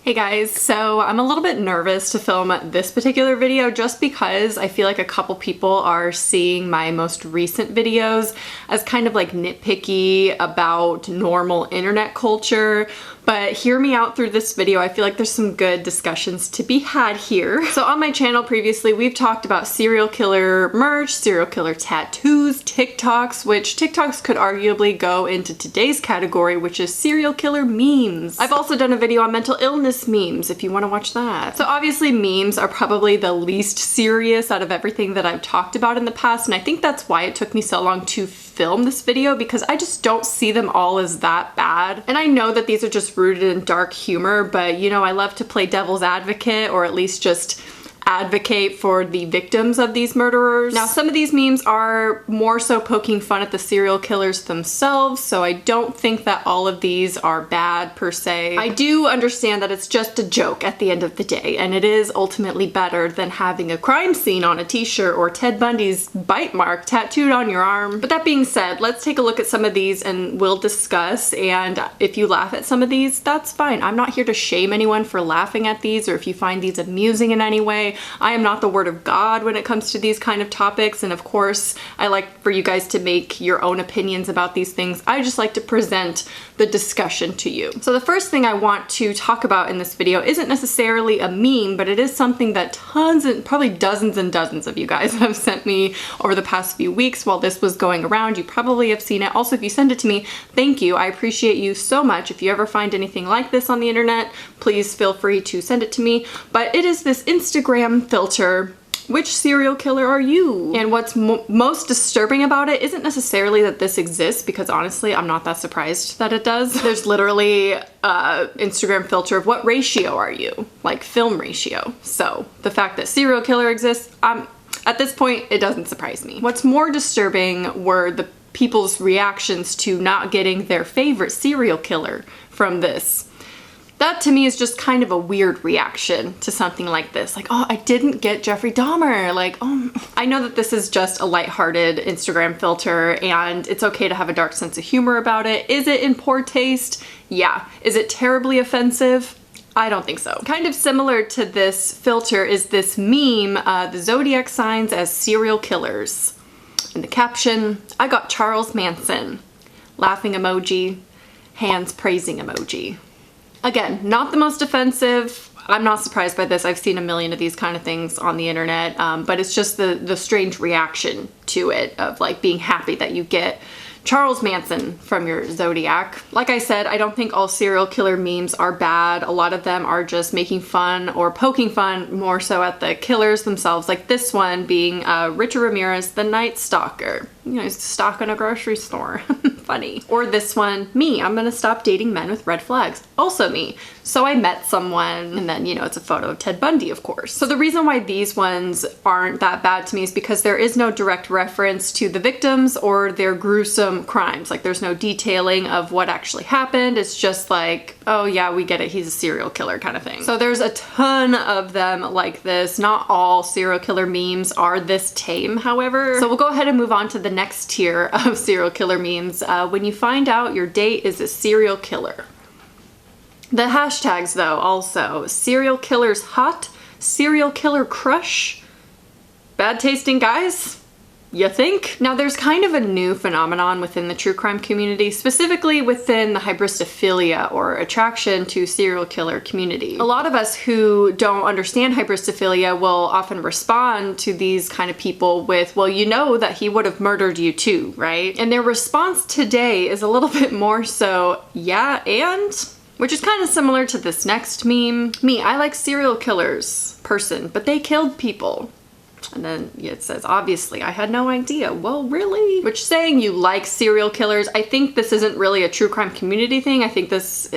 Hey guys, so I'm a little bit nervous to film this particular video just because I feel like a couple people are seeing my most recent videos as kind of like nitpicky about normal internet culture. But hear me out through this video. I feel like there's some good discussions to be had here. So on my channel previously, we've talked about serial killer merch, serial killer tattoos, TikToks, which TikToks could arguably go into today's category, which is serial killer memes. I've also done a video on mental illness memes if you want to watch that. So obviously memes are probably the least serious out of everything that I've talked about in the past, and I think that's why it took me so long to film this video, because I just don't see them all as that bad. And I know that these are just rooted in dark humor, but you know, I love to play devil's advocate, or at least just advocate for the victims of these murderers. Now, some of these memes are more so poking fun at the serial killers themselves, so I don't think that all of these are bad per se. I do understand that it's just a joke at the end of the day, and it is ultimately better than having a crime scene on a t-shirt or Ted Bundy's bite mark tattooed on your arm. But that being said, let's take a look at some of these and we'll discuss, and if you laugh at some of these, that's fine. I'm not here to shame anyone for laughing at these, or if you find these amusing in any way. I am not the word of God when it comes to these kind of topics, and of course I like for you guys to make your own opinions about these things. I just like to present the discussion to you. So the first thing I want to talk about in this video isn't necessarily a meme, but it is something that tons and probably dozens and dozens of you guys have sent me over the past few weeks while this was going around. You probably have seen it. Also, if you send it to me, thank you. I appreciate you so much. If you ever find anything like this on the internet, please feel free to send it to me. But it is this Instagram filter, which serial killer are you? And what's most disturbing about it isn't necessarily that this exists, because honestly I'm not that surprised that it does. There's literally a Instagram filter of what ratio are you, like film ratio. So the fact that serial killer exists, at this point it doesn't surprise me. What's more disturbing were the people's reactions to not getting their favorite serial killer from this. That to me is just kind of a weird reaction to something like this. Like, oh, I didn't get Jeffrey Dahmer. Like, oh, I know that this is just a lighthearted Instagram filter and it's okay to have a dark sense of humor about it. Is it in poor taste? Yeah. Is it terribly offensive? I don't think so. Kind of similar to this filter is this meme, the zodiac signs as serial killers. In the caption, I got Charles Manson. Laughing emoji, hands praising emoji. Again, not the most offensive. I'm not surprised by this. I've seen a million of these kind of things on the internet, but it's just the strange reaction to it of like being happy that you get Charles Manson from your zodiac. Like I said, I don't think all serial killer memes are bad. A lot of them are just making fun or poking fun more so at the killers themselves, like this one being Richard Ramirez, the Night Stalker. You know, he's stalking a grocery store. Funny. Or this one, me, I'm gonna stop dating men with red flags. Also me. So I met someone, and then, you know, it's a photo of Ted Bundy, of course. So the reason why these ones aren't that bad to me is because there is no direct reference to the victims or their gruesome crimes. Like, there's no detailing of what actually happened. It's just like, oh yeah, we get it, he's a serial killer kind of thing. So there's a ton of them like this. Not all serial killer memes are this tame, however. So we'll go ahead and move on to the next tier of serial killer memes. When you find out your date is a serial killer. The hashtags though, also, serial killers hot, serial killer crush, bad tasting guys, you think? Now there's kind of a new phenomenon within the true crime community, specifically within the hybristophilia or attraction to serial killer community. A lot of us who don't understand hybristophilia will often respond to these kind of people with, well, you know that he would have murdered you too, right? And their response today is a little bit more so, yeah, and? Which is kind of similar to this next meme. Me, I like serial killers, person, but they killed people. And then it says, obviously, I had no idea. Well, really? Which, saying you like serial killers, I think this isn't really a true crime community thing. I think this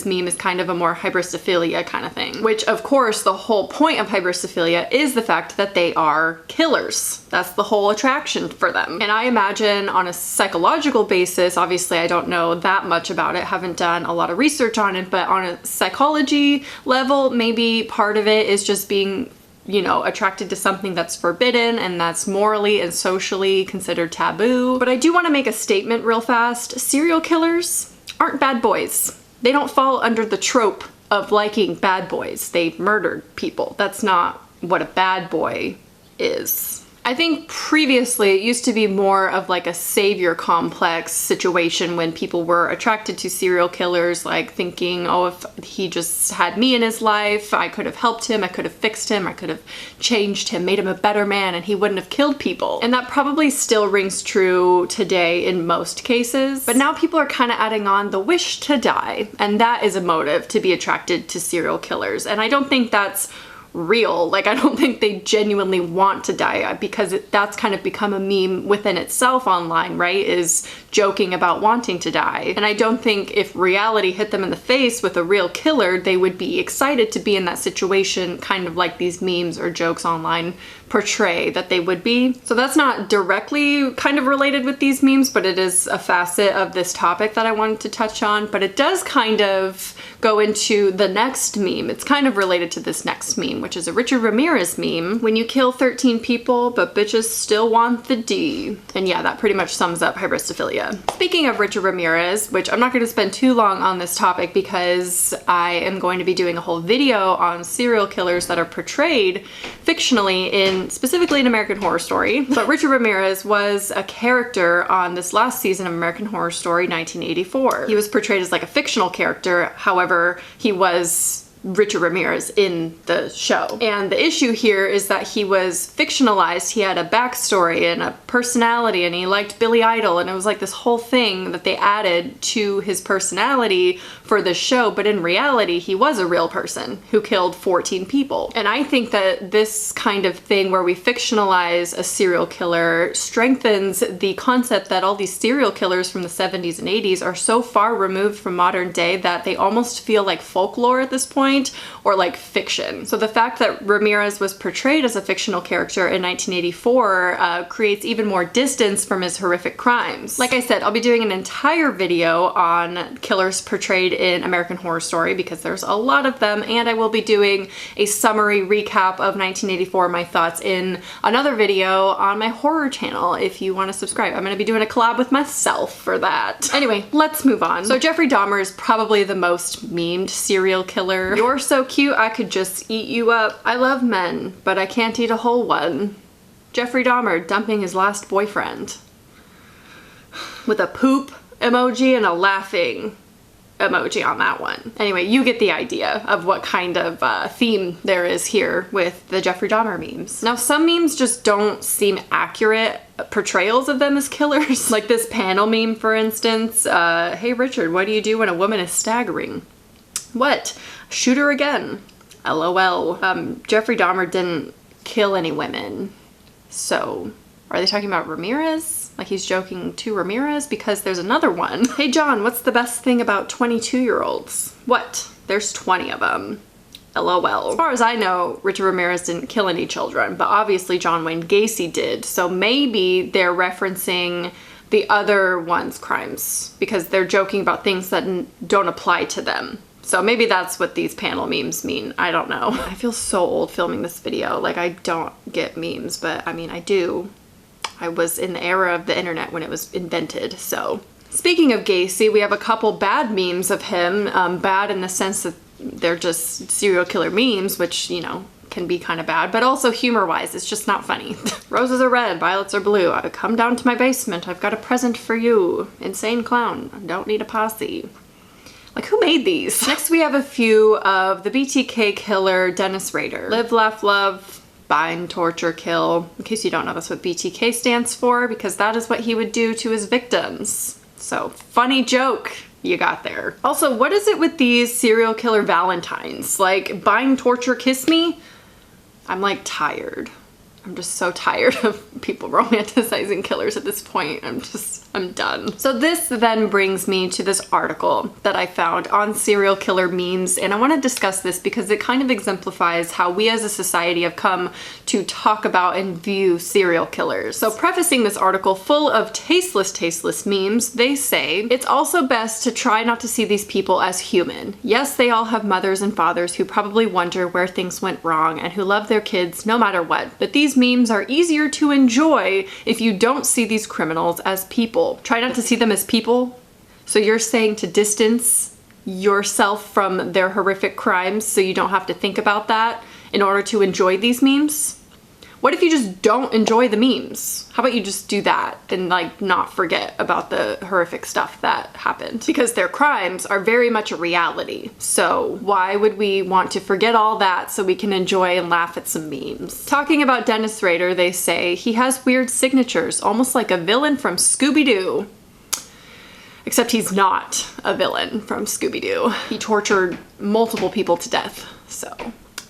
meme is kind of a more hybristophilia kind of thing. Which, of course, the whole point of hybristophilia is the fact that they are killers. That's the whole attraction for them. And I imagine on a psychological basis, obviously I don't know that much about it, haven't done a lot of research on it, but on a psychology level, maybe part of it is just being, you know, attracted to something that's forbidden and that's morally and socially considered taboo. But I do want to make a statement real fast. Serial killers aren't bad boys. They don't fall under the trope of liking bad boys. They murdered people. That's not what a bad boy is. I think previously it used to be more of like a savior complex situation when people were attracted to serial killers, like thinking, oh, if he just had me in his life, I could have helped him, I could have fixed him, I could have changed him, made him a better man, and he wouldn't have killed people. And that probably still rings true today in most cases. But now people are kind of adding on the wish to die, and that is a motive to be attracted to serial killers. And I don't think that's real. Like, I don't think they genuinely want to die, because that's kind of become a meme within itself online, right? Is joking about wanting to die. And I don't think if reality hit them in the face with a real killer, they would be excited to be in that situation, kind of like these memes or jokes online portray that they would be. So that's not directly kind of related with these memes, but it is a facet of this topic that I wanted to touch on. But it does kind of go into the next meme. It's kind of related to this next meme, which is a Richard Ramirez meme. When you kill 13 people, but bitches still want the D. And yeah, that pretty much sums up hybristophilia. Speaking of Richard Ramirez, which I'm not going to spend too long on this topic because I am going to be doing a whole video on serial killers that are portrayed fictionally specifically in American Horror Story. But Richard Ramirez was a character on this last season of American Horror Story 1984. He was portrayed as like a fictional character, however, he was Richard Ramirez in the show. And the issue here is that he was fictionalized. He had a backstory and a personality, and he liked Billy Idol, and it was like this whole thing that they added to his personality for the show. But in reality, he was a real person who killed 14 people. And I think that this kind of thing where we fictionalize a serial killer strengthens the concept that all these serial killers from the 70s and 80s are so far removed from modern day that they almost feel like folklore at this point, or like fiction. So the fact that Ramirez was portrayed as a fictional character in 1984 creates even more distance from his horrific crimes. Like I said, I'll be doing an entire video on killers portrayed in American Horror Story because there's a lot of them, and I will be doing a summary recap of 1984, my thoughts, in another video on my horror channel if you want to subscribe. I'm going to be doing a collab with myself for that. Anyway, let's move on. So Jeffrey Dahmer is probably the most memed serial killer. You're so cute, I could just eat you up. I love men, but I can't eat a whole one. Jeffrey Dahmer dumping his last boyfriend. With a poop emoji and a laughing emoji on that one. Anyway, you get the idea of what kind of theme there is here with the Jeffrey Dahmer memes. Now, some memes just don't seem accurate portrayals of them as killers. Like this panel meme, for instance. Hey Richard, what do you do when a woman is staggering? What? Shoot her again. LOL. Jeffrey Dahmer didn't kill any women. So, are they talking about Ramirez? Like he's joking to Ramirez? Because there's another one. Hey John, what's the best thing about 22-year-olds? What? There's 20 of them. LOL. As far as I know, Richard Ramirez didn't kill any children, but obviously John Wayne Gacy did. So maybe they're referencing the other one's crimes because they're joking about things that don't apply to them. So maybe that's what these panel memes mean. I don't know. I feel so old filming this video. Like, I don't get memes, but I mean, I do. I was in the era of the internet when it was invented, so. Speaking of Gacy, we have a couple bad memes of him. Bad in the sense that they're just serial killer memes, which, you know, can be kind of bad, but also humor-wise, it's just not funny. Roses are red, violets are blue. Come down to my basement, I've got a present for you. Insane clown, don't need a posse. Like, who made these? Next, we have a few of the BTK killer, Dennis Rader. Live, laugh, love, bind, torture, kill. In case you don't know, that's what BTK stands for, because that is what he would do to his victims. So, funny joke you got there. Also, what is it with these serial killer valentines? Like, bind, torture, kiss me? I'm like tired. I'm just so tired of people romanticizing killers at this point. I'm done. So this then brings me to this article that I found on serial killer memes, and I want to discuss this because it kind of exemplifies how we as a society have come to talk about and view serial killers. So prefacing this article full of tasteless memes, they say, it's also best to try not to see these people as human. Yes, they all have mothers and fathers who probably wonder where things went wrong and who love their kids no matter what, but these memes are easier to enjoy if you don't see these criminals as people. Try not to see them as people. So you're saying to distance yourself from their horrific crimes so you don't have to think about that in order to enjoy these memes? What if you just don't enjoy the memes? How about you just do that and like not forget about the horrific stuff that happened? Because their crimes are very much a reality. So why would we want to forget all that so we can enjoy and laugh at some memes? Talking about Dennis Rader, they say he has weird signatures, almost like a villain from Scooby-Doo. Except he's not a villain from Scooby-Doo. He tortured multiple people to death. So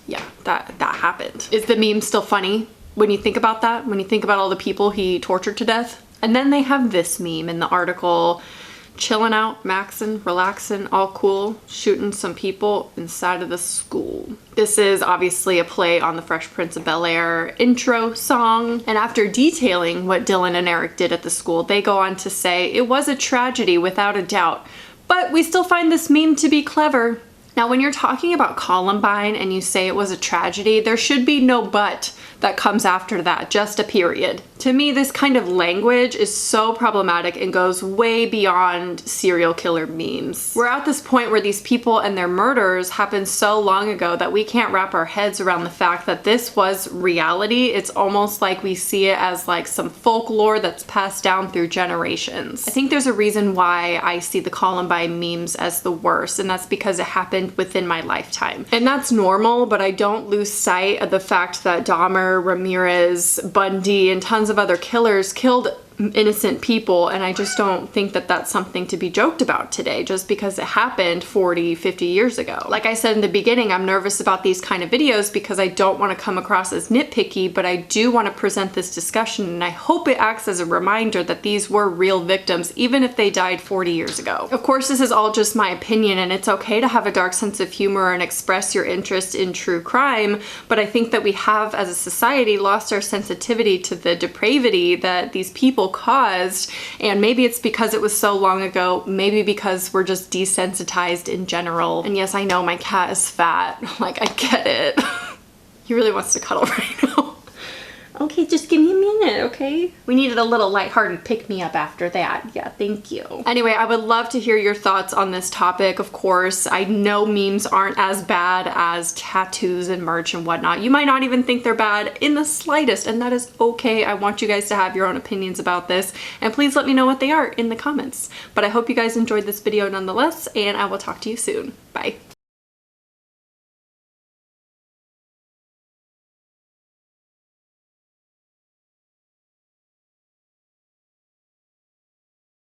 yeah, that happened. Is the meme still funny? When you think about that, when you think about all the people he tortured to death. And then they have this meme in the article, chilling out, maxing, relaxing, all cool, shooting some people inside of the school. This is obviously a play on the Fresh Prince of Bel-Air intro song. And after detailing what Dylan and Eric did at the school, they go on to say, it was a tragedy without a doubt, but we still find this meme to be clever. Now, when you're talking about Columbine and you say it was a tragedy, there should be no but that comes after that, just a period. To me, this kind of language is so problematic and goes way beyond serial killer memes. We're at this point where these people and their murders happened so long ago that we can't wrap our heads around the fact that this was reality. It's almost like we see it as like some folklore that's passed down through generations. I think there's a reason why I see the Columbine memes as the worst, and that's because it happened within my lifetime. And that's normal, but I don't lose sight of the fact that Dahmer, Ramirez, Bundy, and tons of other killers killed innocent people, and I just don't think that that's something to be joked about today just because it happened 40, 50 years ago. Like I said in the beginning, I'm nervous about these kind of videos because I don't want to come across as nitpicky, but I do want to present this discussion, and I hope it acts as a reminder that these were real victims, even if they died 40 years ago. Of course, this is all just my opinion, and it's okay to have a dark sense of humor and express your interest in true crime, but I think that we have, as a society, lost our sensitivity to the depravity that these people caused, and maybe it's because it was so long ago, maybe because we're just desensitized in general. And yes, I know my cat is fat, like I get it. He really wants to cuddle right now. Okay, just give me a minute, okay? We needed a little lighthearted pick-me-up after that. Yeah, thank you. Anyway, I would love to hear your thoughts on this topic, of course. I know memes aren't as bad as tattoos and merch and whatnot. You might not even think they're bad in the slightest, and that is okay. I want you guys to have your own opinions about this, and please let me know what they are in the comments. But I hope you guys enjoyed this video nonetheless, and I will talk to you soon. Bye.